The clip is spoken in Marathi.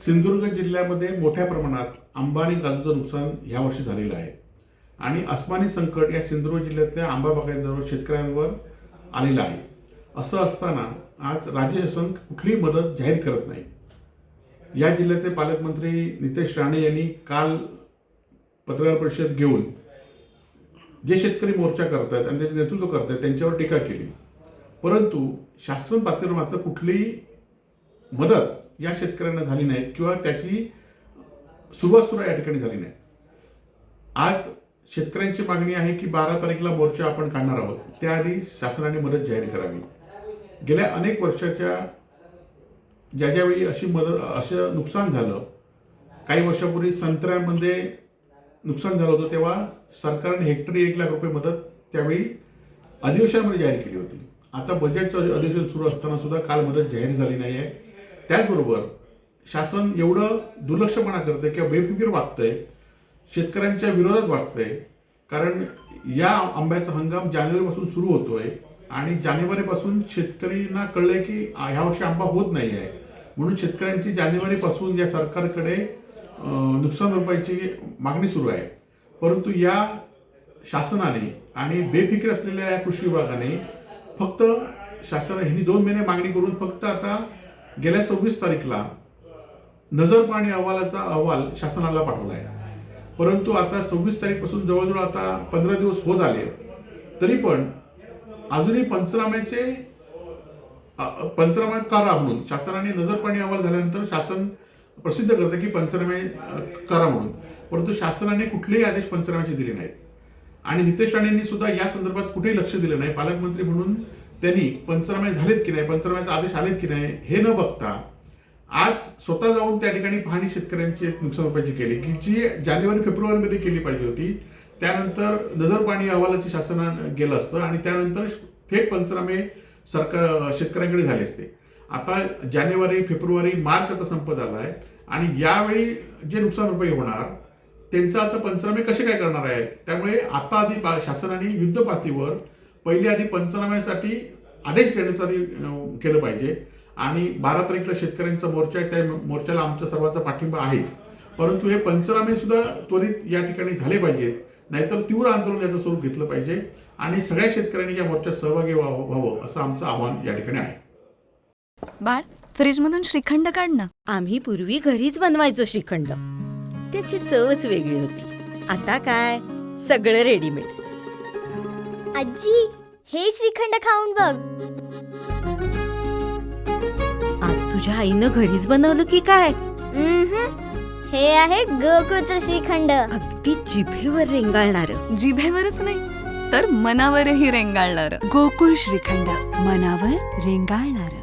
सिंधुदुर्ग जिल्ह्यामध्ये मोठ्या प्रमाणात आंबा आणि काजूचं नुकसान यावर्षी झालेलं आहे आणि अस्मानी संकट या सिंधुदुर्ग जिल्ह्यातल्या आंबा बागायतदार शेतकऱ्यांवर आलेलं आहे. असं असताना आज राज्य शासन कुठलीही मदत जाहीर करत नाही. या जिल्ह्याचे पालकमंत्री नितेश राणे यांनी काल पत्रकार परिषद घेऊन जे शेतकरी मोर्चा करतात आणि त्याचे नेतृत्व करतात त्यांच्यावर टीका केली, परंतु शासन पातळीवर मात्र कुठलीही मदत या शेतकऱ्यांना झाली नाही किंवा त्याची सुरुवात सुद्धा या ठिकाणी झाली नाही. आज शेतकऱ्यांची मागणी आहे की 12 तारखेला मोर्चा आपण काढणार आहोत, त्याआधी शासनाने मदत जाहीर करावी. गेल्या अनेक वर्षाच्या ज्यावेळी असं नुकसान झालं, काही वर्षापूर्वी संत्र्यामध्ये नुकसान झालं होतं, तेव्हा सरकारने हेक्टरी 1 लाख रुपये मदत त्यावेळी अधिवेशनामध्ये जाहीर केली होती. आता बजेटचं अधिवेशन सुरू असताना सुद्धा काल मदत जाहीर झाली नाही आहे. त्याचबरोबर शासन एवढं दुर्लक्षपणा करतंय किंवा बेफिकीर वागतंय, शेतकऱ्यांच्या विरोधात वागतंय. कारण या आंब्याचा हंगाम जानेवारीपासून सुरू होतोय आणि जानेवारीपासून शेतकऱ्यांना कळलंय की ह्या वर्षी आंबा होत नाही आहे, म्हणून शेतकऱ्यांची जानेवारीपासून या सरकारकडे नुकसान भरपाईची मागणी सुरू आहे. परंतु या शासनाने आणि बेफिकीर असलेल्या या कृषी विभागाने फक्त शासनाने ही 2 महिने मागणी करून फक्त आता गेल्या 26 तारखेला नजरपाणी अहवालाचा अहवाल शासनाला पाठवला आहे. परंतु आता 26 तारीखपासून जवळजवळ आता 15 दिवस होत आले, तरी पण अजूनही पंचनामा करा म्हणून शासनाने नजरपाणी अहवाल झाल्यानंतर शासन प्रसिद्ध करतं की पंचनामे करा म्हणून, परंतु शासनाने कुठलेही आदेश पंचनाम्याचे दिले नाहीत. आणि नितेश राणेंनी सुद्धा या संदर्भात कुठेही लक्ष दिलं नाही. पालकमंत्री म्हणून त्यांनी पंचनामे झालेत की नाही, पंचनाम्याचे आदेश आलेत की नाही हे न बघता आज स्वतः जाऊन त्या ठिकाणी पाहणी शेतकऱ्यांची नुकसान भरपाईची केली की जी जानेवारी-फेब्रुवारीमध्ये केली पाहिजे होती. त्यानंतर नजरपाणी अहवालाची शासनानं गेलं असतं आणि त्यानंतर थेट पंचनामे शेतकऱ्यांकडे झाले असते. आता जानेवारी, फेब्रुवारी, मार्च आता संपत आला आहे आणि यावेळी जे नुकसान भरपाई होणार त्यांचं आता पंचनामे कसे काय करणार आहे. त्यामुळे आता आधी शासनाने युद्ध पातळीवर पहिले आधी पंचनाम्यासाठी आदेश देण्याचं आधी केलं पाहिजे. आणि 12 तारखेला शेतकऱ्यांचा मोर्चा आहे, त्या मोर्चाला आमचा सर्वांचा पाठिंबा आहे. परंतु हे पंचनामे सुद्धा त्वरित या ठिकाणी झाले पाहिजेत, नाहीतर तीव्र आंदोलन याचं स्वरूप घेतलं पाहिजे आणि सगळ्या शेतकऱ्यांनी या मोर्चात सहभागी व्हावं असं आमचं आव्हान या ठिकाणी आहे. बाळ, फ्रीजमधून श्रीखंड काढ ना. आम्ही पूर्वी घरीच बनवायचो श्रीखंड, त्याची चवच वेगळी होती. आता काय सगळं रेडीमेड. आजी, हे श्रीखंड खाऊन बघ. आज तुझ्या आईनं घरीच बनवलं की काय? हे आहे गोकुळचं श्रीखंड. अगदी जिभेवर रेंगाळणार. जिभेवरच नाही तर मनावरही रेंगाळणार. गोकुळ श्रीखंड, मनावर रेंगाळणार.